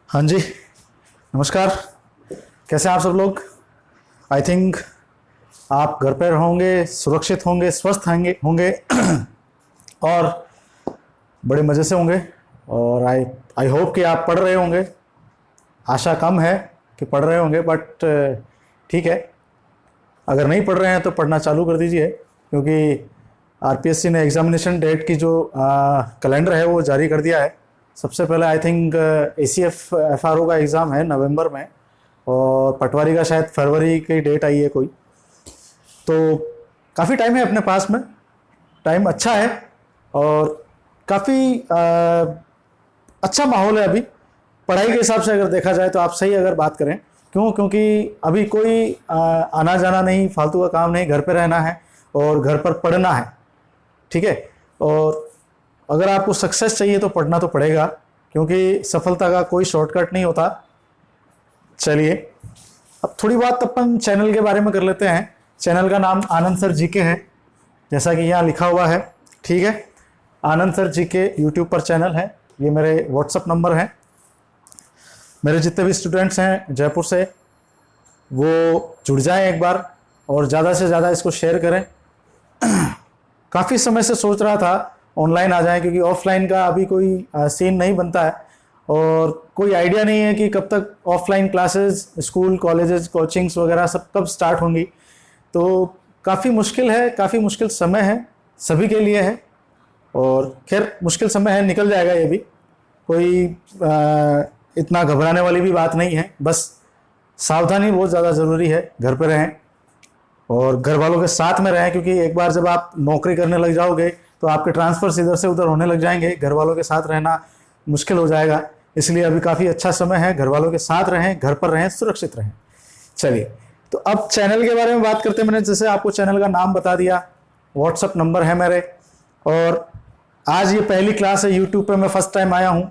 हाँ जी, नमस्कार। कैसे हैं आप सब लोग? आई थिंक आप घर पर होंगे, सुरक्षित होंगे, स्वस्थ होंगे होंगे और बड़े मज़े से होंगे। और आई होप कि आप पढ़ रहे होंगे। आशा कम है कि पढ़ रहे होंगे, बट ठीक है। अगर नहीं पढ़ रहे हैं तो पढ़ना चालू कर दीजिए, क्योंकि आरपीएससी ने एग्जामिनेशन डेट की जो कैलेंडर है वो जारी कर दिया है। सबसे पहले आई थिंक एसीएफ एफआरओ का एग्ज़ाम है नवंबर में, और पटवारी का शायद फरवरी की डेट आई है कोई। तो काफ़ी टाइम है अपने पास में, टाइम अच्छा है और काफ़ी अच्छा माहौल है अभी पढ़ाई के हिसाब से। अगर देखा जाए तो आप सही अगर बात करें, क्योंकि अभी कोई आना जाना नहीं, फालतू का काम नहीं, घर पे रहना है और घर पर पढ़ना है, ठीक है। और अगर आपको सक्सेस चाहिए तो पढ़ना तो पड़ेगा, क्योंकि सफलता का कोई शॉर्टकट नहीं होता। चलिए, अब थोड़ी बात अपन चैनल के बारे में कर लेते हैं। चैनल का नाम आनंद सर जीके है, जैसा कि यहाँ लिखा हुआ है, ठीक है। आनंद सर जीके यूट्यूब पर चैनल है। ये मेरे व्हाट्सअप नंबर हैं। मेरे जितने भी स्टूडेंट्स हैं जयपुर से, वो जुड़ जाएं एक बार और ज़्यादा से ज़्यादा इसको शेयर करें। काफ़ी समय से सोच रहा था ऑनलाइन आ जाएं, क्योंकि ऑफलाइन का अभी कोई सीन नहीं बनता है और कोई आइडिया नहीं है कि कब तक offline classes, school, colleges, coachings वगैरह सब कब स्टार्ट होंगी। तो काफ़ी मुश्किल है, काफ़ी मुश्किल समय है, सभी के लिए है। और खैर, मुश्किल समय है, निकल जाएगा ये भी। कोई इतना घबराने वाली भी बात नहीं है। बस सावधानी बहुत ज़्यादा ज़रूरी है। घर पे रहें और घर वालों के साथ में रहें, क्योंकि एक बार जब आप नौकरी करने लग जाओगे तो आपके ट्रांसफ़र्स इधर से उधर होने लग जाएंगे। घर वालों के साथ रहना मुश्किल हो जाएगा। इसलिए अभी काफ़ी अच्छा समय है, घर वालों के साथ रहें, घर पर रहें, सुरक्षित रहें। चलिए, तो अब चैनल के बारे में बात करते हैं। मैंने जैसे आपको चैनल का नाम बता दिया, व्हाट्सअप नंबर है मेरे, और आज ये पहली क्लास है यूट्यूब पे, मैं फर्स्ट टाइम आया हूँ।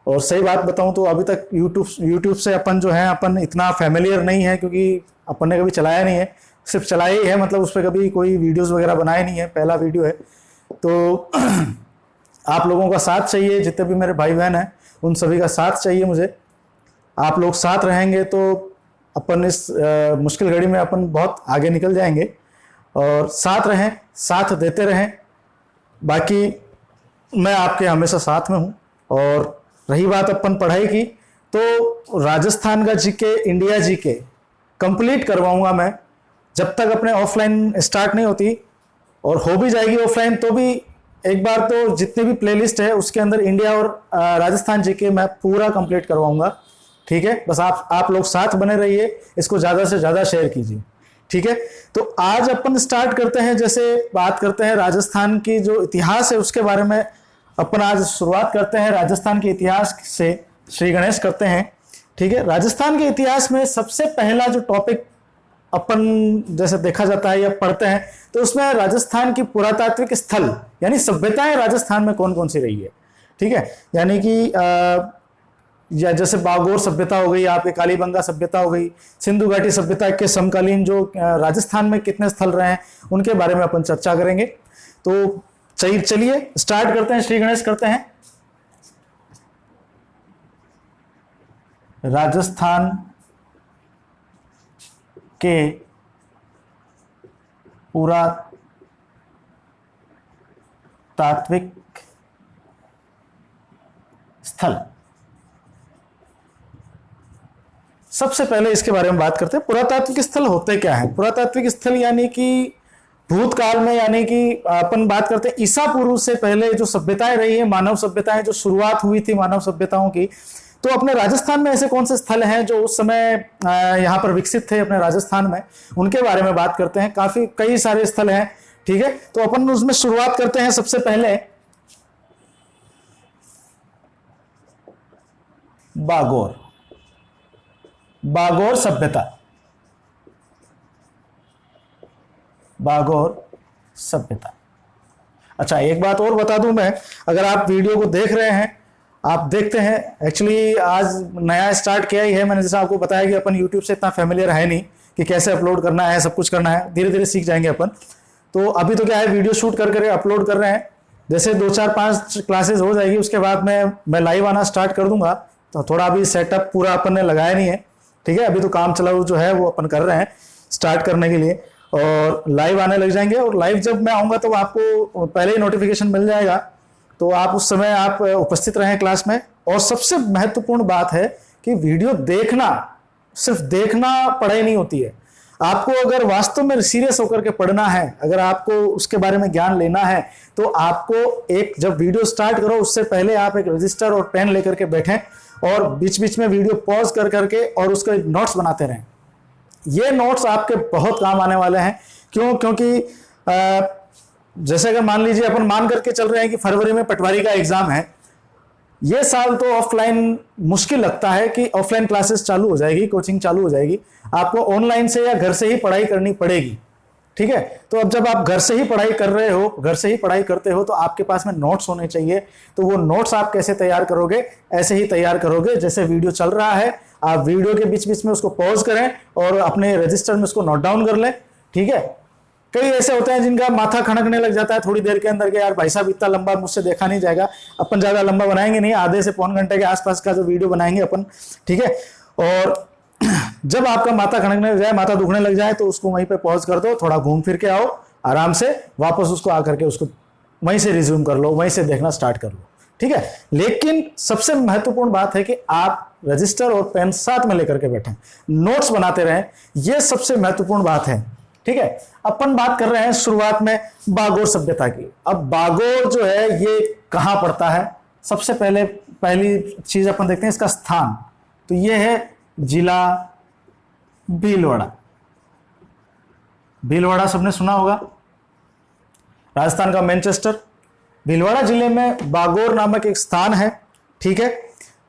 और सही बात बताऊँ तो अभी तक यूट्यूब से अपन जो है, अपन इतना फैमिलियर नहीं है, क्योंकि अपन ने कभी चलाया नहीं है। सिर्फ चलाया ही है, मतलब उस पर कभी कोई वीडियोस वगैरह बनाए नहीं है, पहला वीडियो है। तो आप लोगों का साथ चाहिए, जितने भी मेरे भाई बहन हैं उन सभी का साथ चाहिए मुझे। आप लोग साथ रहेंगे तो अपन इस मुश्किल घड़ी में अपन बहुत आगे निकल जाएंगे। और साथ रहें, साथ देते रहें। बाकी मैं आपके हमेशा साथ में हूँ। और रही बात अपन पढ़ाई की, तो राजस्थान का जीके, इंडिया जीके कंप्लीट करवाऊंगा मैं, जब तक अपने ऑफलाइन स्टार्ट नहीं होती। और हो भी जाएगी ऑफलाइन तो भी एक बार तो जितनी भी प्लेलिस्ट है उसके अंदर इंडिया और राजस्थान जीके मैं पूरा कंप्लीट करवाऊंगा, ठीक है। बस आप लोग साथ बने रहिए, इसको ज़्यादा से ज़्यादा शेयर कीजिए, ठीक है। तो आज अपन स्टार्ट करते हैं, जैसे बात करते हैं राजस्थान की जो इतिहास है उसके बारे में। अपन आज शुरुआत करते हैं राजस्थान के इतिहास से, श्री गणेश करते हैं, ठीक है। राजस्थान के इतिहास में सबसे पहला जो टॉपिक अपन जैसे देखा जाता है या पढ़ते हैं, तो उसमें राजस्थान की पुरातात्विक स्थल यानी सभ्यताएं राजस्थान में कौन कौन सी रही है, ठीक है। यानी कि या जैसे बागोर सभ्यता हो गई, आपके कालीबंगा सभ्यता हो गई, सिंधु घाटी सभ्यता के समकालीन जो राजस्थान में कितने स्थल रहे हैं उनके बारे में अपन चर्चा करेंगे। तो चलिए स्टार्ट करते हैं, श्री गणेश करते हैं। राजस्थान के पुरातात्विक स्थल। सबसे पहले इसके बारे में बात करते हैं, पुरातात्विक स्थल होते क्या है। पुरातात्विक स्थल यानी कि भूतकाल में, यानी कि अपन बात करते हैं ईसा पूर्व से पहले जो सभ्यताएं रही है, मानव सभ्यताएं जो शुरुआत हुई थी मानव सभ्यताओं की। तो अपने राजस्थान में ऐसे कौन से स्थल हैं जो उस समय यहाँ पर विकसित थे अपने राजस्थान में, उनके बारे में बात करते हैं। कई सारे स्थल हैं, ठीक है। तो अपन उसमें शुरुआत करते हैं सबसे पहले बागोर सभ्यता। बागोर सभ्यता। अच्छा, एक बात और बता दूं मैं, अगर आप वीडियो को देख रहे हैं, आप देखते हैं, एक्चुअली आज नया स्टार्ट किया ही है मैंने। जैसा आपको बताया कि अपन यूट्यूब से इतना फैमिलियर है नहीं कि कैसे अपलोड करना है, सब कुछ करना है, धीरे धीरे सीख जाएंगे अपन। तो अभी तो क्या है, वीडियो शूट करके अपलोड कर रहे हैं। जैसे 2 4 5 क्लासेस हो जाएगी उसके बाद मैं लाइव आना स्टार्ट कर दूंगा, तो थोड़ा अभी सेटअप पूरा अपन ने लगाया नहीं है, ठीक है। अभी तो काम चलाऊ जो है वो अपन कर रहे हैं स्टार्ट करने के लिए, और लाइव आने लग जाएंगे। और लाइव जब मैं आऊँगा तो आपको पहले ही नोटिफिकेशन मिल जाएगा, तो आप उस समय आप उपस्थित रहें क्लास में। और सबसे महत्वपूर्ण बात है कि वीडियो देखना, सिर्फ देखना पढ़ाई नहीं होती है। आपको अगर वास्तव में सीरियस होकर के पढ़ना है, अगर आपको उसके बारे में ज्ञान लेना है, तो आपको एक जब वीडियो स्टार्ट करो उससे पहले आप एक रजिस्टर और पेन लेकर के बैठें और बीच बीच में वीडियो पॉज कर करके और उसके नोट्स बनाते रहें। ये नोट्स आपके बहुत काम आने वाले हैं। क्यों? क्योंकि जैसे अगर मान लीजिए अपन मान करके चल रहे हैं कि फरवरी में पटवारी का एग्जाम है, ये साल तो ऑफलाइन मुश्किल लगता है कि ऑफलाइन क्लासेस चालू हो जाएगी, कोचिंग चालू हो जाएगी, आपको ऑनलाइन से या घर से ही पढ़ाई करनी पड़ेगी, ठीक है। तो अब जब आप घर से ही पढ़ाई कर रहे हो, घर से ही पढ़ाई करते हो, तो आपके पास में नोट्स होने चाहिए। तो वो नोट्स आप कैसे तैयार करोगे? ऐसे ही तैयार करोगे जैसे वीडियो चल रहा है, आप वीडियो के बीच बीच में उसको पॉज करें और अपने रजिस्टर में उसको नोट डाउन कर लें, ठीक है। कई ऐसे होते हैं जिनका माथा खनकने लग जाता है थोड़ी देर के अंदर के, यार भाई साहब इतना लंबा मुझसे देखा नहीं जाएगा। अपन ज्यादा लंबा बनाएंगे नहीं, आधे से पौन घंटे के आसपास का जो वीडियो बनाएंगे अपन, ठीक है। और जब आपका माथा खनकने लग जाए, माथा दुखने लग जाए, तो उसको वहीं पे पॉज कर दो, थोड़ा घूम फिर के आओ आराम से, वापस उसको आकर के उसको वहीं से रिज्यूम कर लो, वहीं से देखना स्टार्ट कर लो, ठीक है। लेकिन सबसे महत्वपूर्ण बात है कि आप रजिस्टर और पेन साथ में लेकर के बैठें, नोट्स बनाते रहें, यह सबसे महत्वपूर्ण बात है, ठीक है। अपन बात कर रहे हैं शुरुआत में बागोर सभ्यता की। अब बागोर जो है ये कहां पड़ता है? सबसे पहली चीज अपन देखते हैं इसका स्थान। तो ये है जिला भीलवाड़ा। भीलवाड़ा सबने सुना होगा, राजस्थान का मैनचेस्टर। भीलवाड़ा जिले में बागोर नामक एक स्थान है, ठीक है।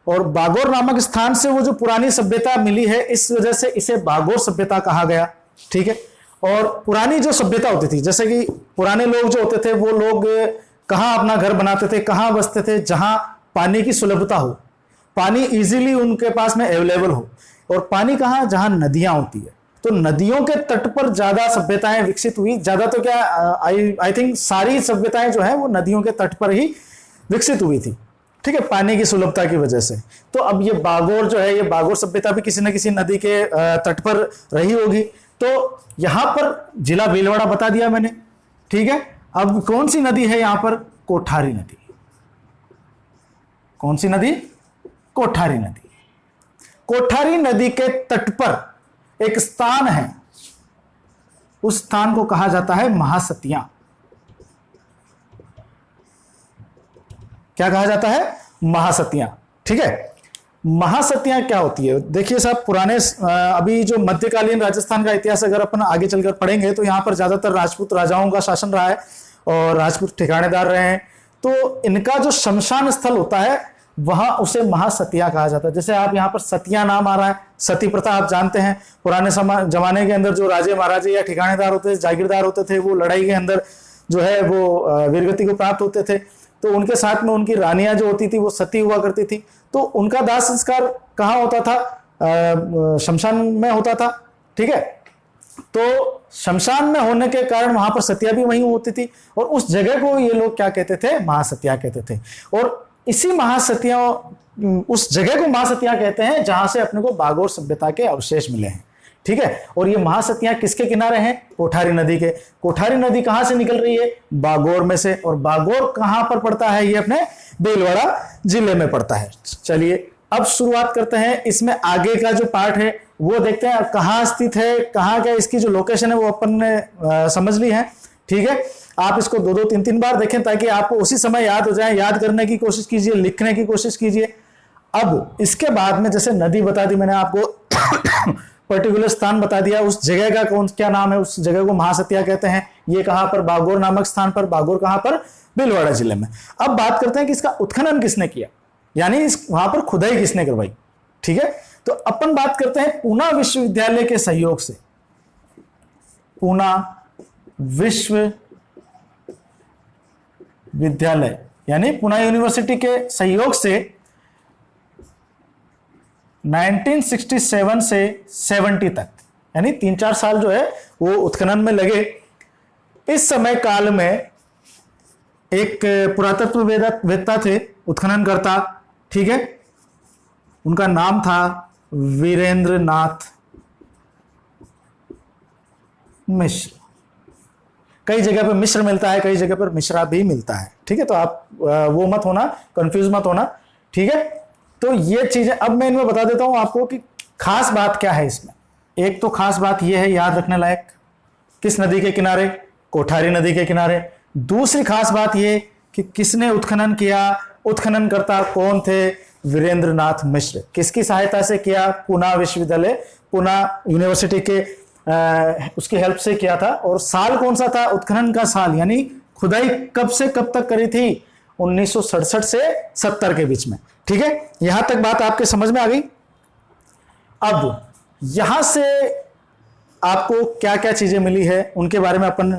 और बागोर नामक स्थान से वो जो पुरानी सभ्यता मिली है, इस वजह से इसे बागोर सभ्यता कहा गया, ठीक है। और पुरानी जो सभ्यता होती थी, जैसे कि पुराने लोग जो होते थे वो लोग कहाँ अपना घर बनाते थे, कहाँ बसते थे? जहां पानी की सुलभता हो, पानी इजीली उनके पास में अवेलेबल हो। और पानी कहाँ? जहां नदियां होती है। तो नदियों के तट पर ज्यादा सभ्यताएं विकसित हुई। ज्यादा तो क्या, आई थिंक सारी सभ्यताएं जो है वो नदियों के तट पर ही विकसित हुई थी, ठीक है, पानी की सुलभता की वजह से। तो अब ये बागोर जो है, ये बागोर सभ्यता भी किसी न किसी नदी के तट पर रही होगी। तो यहां पर जिला भीलवाड़ा बता दिया मैंने, ठीक है। अब कौन सी नदी है यहां पर? कोठारी नदी। कौन सी नदी? कोठारी नदी। कोठारी नदी के तट पर एक स्थान है, उस स्थान को कहा जाता है महासतियां। क्या कहा जाता है? महासतियां, ठीक है। महासतियां क्या होती है? देखिए साहब, पुराने अभी जो मध्यकालीन राजस्थान का इतिहास अगर अपन आगे चलकर पढ़ेंगे तो यहां पर ज्यादातर राजपूत राजाओं का शासन रहा है और राजपूत ठिकानेदार रहे हैं। तो इनका जो शमशान स्थल होता है वहां उसे महासतिया कहा जाता है। जैसे आप यहाँ पर सतिया नाम आ रहा है, सती प्रथा आप जानते हैं, पुराने जमाने के अंदर जो राजे महाराजे या ठिकानेदार होते थे, जागीरदार होते थे, वो लड़ाई के अंदर जो है वो वीरगति को प्राप्त होते थे। तो उनके साथ में उनकी रानियां जो होती थी वो सती हुआ करती थी। तो उनका दाह संस्कार कहाँ होता था? शमशान में होता था, ठीक है। तो शमशान में होने के कारण वहां पर सतिया भी वहीं होती थी और उस जगह को ये लोग क्या कहते थे? महासतिया कहते थे। और इसी महासतिया, उस जगह को महासतिया कहते हैं जहां से अपने को बागोर सभ्यता के अवशेष मिले हैं, ठीक है। और ये महासतियां किसके किनारे हैं? कोठारी नदी के। कोठारी नदी कहां से निकल रही है? बागोर में से। और बागोर कहां पर पड़ता है? ये अपने भीलवाड़ा जिले में पड़ता है। चलिए अब शुरुआत करते हैं, इसमें आगे का जो पार्ट है वो देखते हैं कहां स्थित है, कहां क्या इसकी जो लोकेशन है वो अपन ने समझ ली है, ठीक है। आप इसको 2-2, 3-3 बार देखें ताकि आपको उसी समय याद हो जाए। याद करने की कोशिश कीजिए, लिखने की कोशिश कीजिए। अब इसके बाद में जैसे नदी बता दी मैंने आपको, पर्टिकुलर स्थान बता दिया, उस जगह का क्या नाम है, उस जगह को महासतिया कहते हैं। ये कहां पर? बागोर नामक स्थान पर। बागोर कहां पर? भीलवाड़ा जिले में। अब बात करते हैं कि इसका उत्खनन किसने किया, यानी वहां पर खुदाई किसने करवाई, ठीक है। तो अपन बात करते हैं पूना विश्वविद्यालय के सहयोग से। पूना विश्वविद्यालय यानी पूना यूनिवर्सिटी के सहयोग से 1967 से 70 तक, यानी 3-4 साल जो है वो उत्खनन में लगे। इस समय काल में एक पुरातत्व वेत्ता थे, उत्खनन करता, ठीक है। उनका नाम था वीरेंद्र नाथ मिश्र। कई जगह पर मिश्र मिलता है, कई जगह पर मिश्रा भी मिलता है, ठीक है। तो आप वो मत होना, कंफ्यूज मत होना, ठीक है। तो ये चीजें अब मैं इनमें बता देता हूं आपको कि खास बात क्या है इसमें। एक तो खास बात यह है, याद रखने लायक, किस नदी के किनारे? कोठारी नदी के किनारे। दूसरी खास बात यह कि किसने उत्खनन किया, उत्खननकर्ता कौन थे? वीरेंद्र नाथ मिश्र। किसकी सहायता से किया? पूना विश्वविद्यालय, पूना यूनिवर्सिटी के उसकी हेल्प से किया था। और साल कौन सा था उत्खनन का साल, यानी खुदाई कब से कब तक करी थी? 1967 से 70 के बीच में, ठीक है। यहां तक बात आपके समझ में आ गई। अब यहां से आपको क्या क्या चीजें मिली है उनके बारे में अपन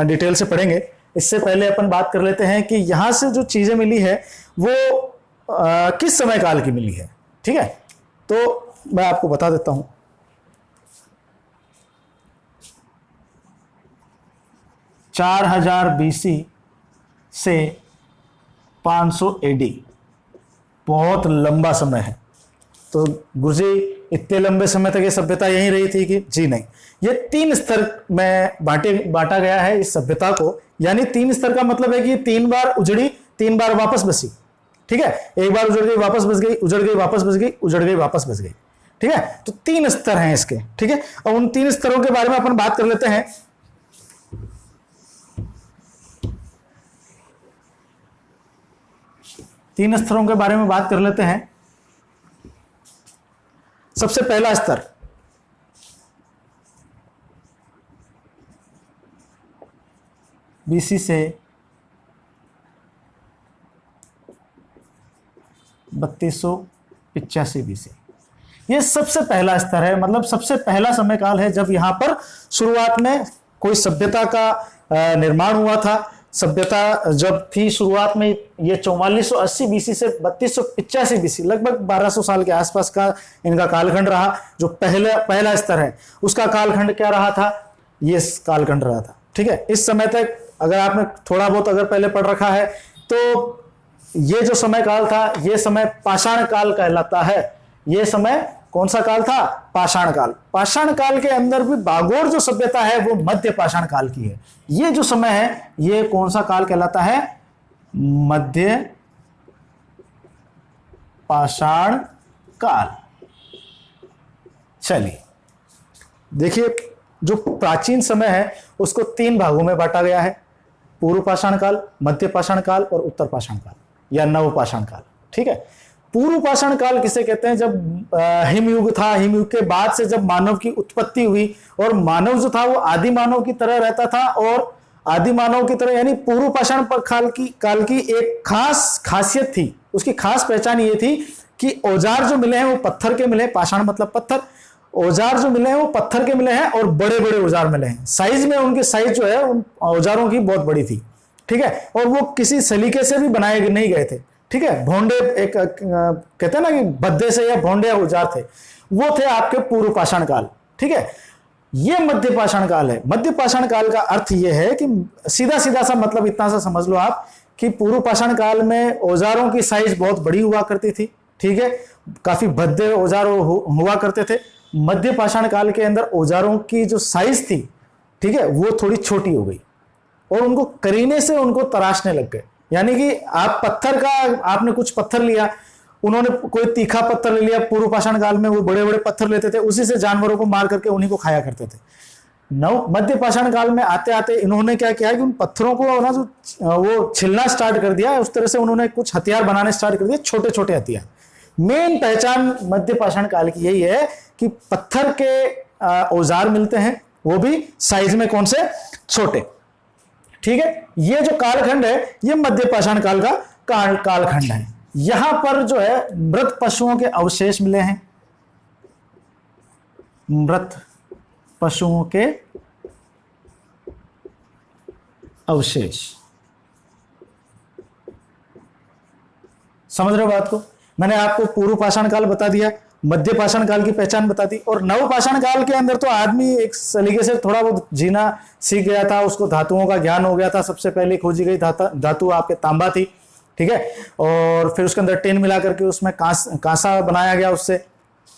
डिटेल से पढ़ेंगे। इससे पहले अपन बात कर लेते हैं कि यहां से जो चीजें मिली है वो किस समय काल की मिली है, ठीक है। तो मैं आपको बता देता हूं। 4000 BC से 500 AD, बहुत लंबा समय है। तो गुरुजी इतने लंबे समय तक ये सभ्यता यहीं रही थी कि? जी नहीं, ये 3 स्तर में बांटा गया है इस सभ्यता को। यानी 3 स्तर का मतलब है कि 3 बार उजड़ी, 3 बार वापस बसी, ठीक है। एक बार उजड़ गई वापस बस गई, उजड़ गई वापस बस गई, उजड़ गई वापस बस गई, ठीक है। तो 3 स्तर हैं इसके, ठीक है। और उन 3 स्तरों के बारे में अपन बात कर लेते हैं। तीन स्तरों के बारे में बात कर लेते हैं। सबसे पहला स्तर BC से 3285 BC, ये सबसे पहला स्तर है। मतलब सबसे पहला समय काल है जब यहां पर शुरुआत में कोई सभ्यता का निर्माण हुआ था। सभ्यता जब थी शुरुआत में, ये 4480 BC से 3285 BC, लगभग 1200 साल के आसपास का इनका कालखंड रहा। जो पहला स्तर है उसका कालखंड क्या रहा था? ये कालखंड रहा था, ठीक है। इस समय तक अगर आपने थोड़ा बहुत अगर पहले पढ़ रखा है तो ये जो समय काल था, ये समय पाषाण काल कहलाता है। ये समय कौन सा काल था? पाषाण काल। पाषाण काल के अंदर भी बागोर जो सभ्यता है वो मध्य पाषाण काल की है। ये जो समय है ये कौन सा काल कहलाता है? मध्य पाषाण काल। चलिए देखिए, जो प्राचीन समय है उसको 3 भागों में बांटा गया है। पूर्व पाषाण काल, मध्य पाषाण काल और उत्तर पाषाण काल या नव पाषाण काल, ठीक है। पूर्व पाषाण काल किसे कहते हैं? जब हिमयुग था, हिमयुग के बाद से जब मानव की उत्पत्ति हुई और मानव जो था वो आदि मानव की तरह रहता था। और आदि मानव की तरह यानी पूर्व पाषाण काल की एक खास खासियत थी। उसकी खास पहचान ये थी कि औजार जो मिले हैं वो पत्थर के मिले। पाषाण मतलब पत्थर। औजार जो मिले हैं वो पत्थर के मिले हैं और बड़े बड़े औजार मिले हैं। साइज में उनकी साइज जो है उन औजारों की बहुत बड़ी थी, ठीक है। और वो किसी सलीके से भी बनाए नहीं गए थे, ठीक है। भोंडे, एक कहते हैं ना कि भद्दे से या भोंडे औजार थे, वो थे आपके पूर्व पाषाण काल, ठीक है। ये मध्य पाषाण काल है। मध्य पाषाण काल का अर्थ ये है कि सीधा सीधा सा मतलब इतना सा समझ लो आप कि पूर्व पाषाण काल में औजारों की साइज बहुत बड़ी हुआ करती थी, ठीक है। काफी भद्दे औजार हुआ करते थे। मध्य पाषाण काल के अंदर औजारों की जो साइज थी, ठीक है, वो थोड़ी छोटी हो गई और उनको करीने से उनको तराशने लग गए। यानी कि आप पत्थर का, आपने कुछ पत्थर लिया, उन्होंने कोई तीखा पत्थर ले लिया। पूर्व पाषाण काल में वो बड़े बड़े पत्थर लेते थे, उसी से जानवरों को मार करके उन्हीं को खाया करते थे। मध्य पाषाण काल में आते आते इन्होंने क्या किया कि उन पत्थरों को ना जो वो छिलना स्टार्ट कर दिया। उस तरह से उन्होंने कुछ हथियार बनाने स्टार्ट कर दिए, छोटे छोटे हथियार। मेन पहचान मध्य पाषाण काल की यही है कि पत्थर के औजार मिलते हैं, वो भी साइज में कौन से? छोटे, ठीक है। ये जो कालखंड है ये मध्य पाषाण काल का कालखंड है। यहां पर जो है मृत पशुओं के अवशेष मिले हैं। मृत पशुओं के अवशेष, समझ रहे हो बात को? मैंने आपको पूर्व पाषाण काल बता दिया, मध्य पाषाण काल की पहचान बता दी, और नव पाषाण काल के अंदर तो आदमी एक सलीके से थोड़ा बहुत जीना सीख गया था। उसको धातुओं का ज्ञान हो गया था। सबसे पहले खोजी गई धातु आपके तांबा थी, ठीक है, और फिर उसके अंदर टिन मिला करके उसमें कांसा बनाया गया उससे,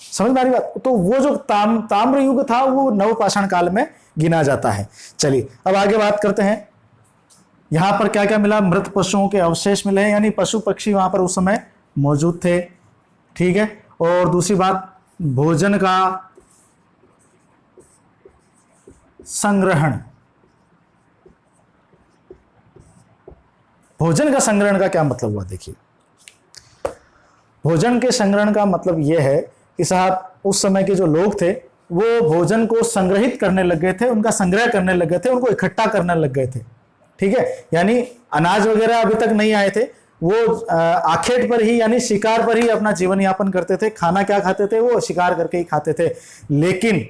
समझ में आ रही बात। तो वो जो ताम्र युग था वो नवपाषाण काल में गिना जाता है। चलिए अब आगे बात करते हैं, यहां पर क्या क्या मिला, मृत पशुओं के अवशेष मिले हैं, यानी पशु पक्षी वहां पर उस समय मौजूद थे, ठीक है। और दूसरी बात, भोजन का संग्रहण, भोजन का संग्रहण का क्या मतलब हुआ, देखिए भोजन के संग्रहण का मतलब यह है कि साहब उस समय के जो लोग थे वो भोजन को संग्रहित करने लग गए थे, उनका संग्रह करने लग गए थे, उनको इकट्ठा करने लग गए थे, ठीक है। यानी अनाज वगैरह अभी तक नहीं आए थे, वो आखेट पर ही यानी शिकार पर ही अपना जीवन यापन करते थे। खाना क्या खाते थे, वो शिकार करके ही खाते थे। लेकिन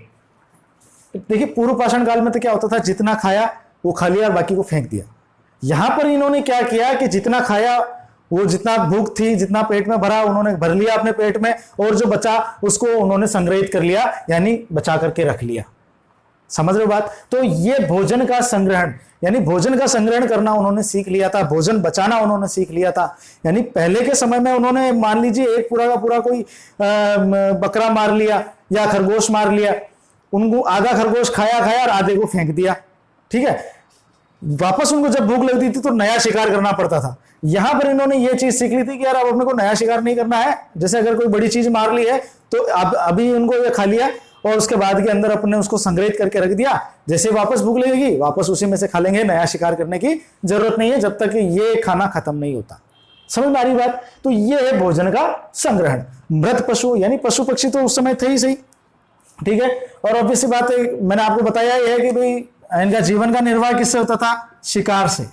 देखिए पूर्व पाषाण काल में तो क्या होता था, जितना खाया वो खा लिया और बाकी को फेंक दिया। यहां पर इन्होंने क्या किया कि जितना खाया, वो जितना भूख थी, जितना पेट में भरा उन्होंने भर लिया अपने पेट में, और जो बचा उसको उन्होंने संग्रहित कर लिया, यानी बचा करके रख लिया। समझ रहे हो बात। तो ये भोजन का संग्रहण, यानी भोजन का संग्रहण करना उन्होंने सीख लिया था, भोजन बचाना उन्होंने सीख लिया था। यानी पहले के समय में उन्होंने मान लीजिए एक पूरा का पूरा कोई बकरा मार लिया या खरगोश मार लिया, उनको आधा खरगोश खाया और आधे को फेंक दिया, ठीक है। वापस उनको जब भूख लगती थी तो नया शिकार करना पड़ता था। यहां पर इन्होंने ये चीज सीख ली थी कि यार अब अपने को नया शिकार नहीं करना है। जैसे अगर कोई बड़ी चीज मार ली है तो अब अभी उनको ये खा लिया और उसके बाद के अंदर अपने उसको संग्रहित करके रख दिया, जैसे वापस भूख लगेगी वापस उसी में से खा लेंगे, नया शिकार करने की जरूरत नहीं है जब तक ये खाना खत्म नहीं होता। समझ में आ रही बात। तो ये है भोजन का संग्रहण। मृत पशु यानी पशु पक्षी तो उस समय थे ही सही, ठीक है। और ऑब्वियस बात है, मैंने आपको बताया ही है कि भाई इनका जीवन का निर्वाह किससे होता था, शिकार से।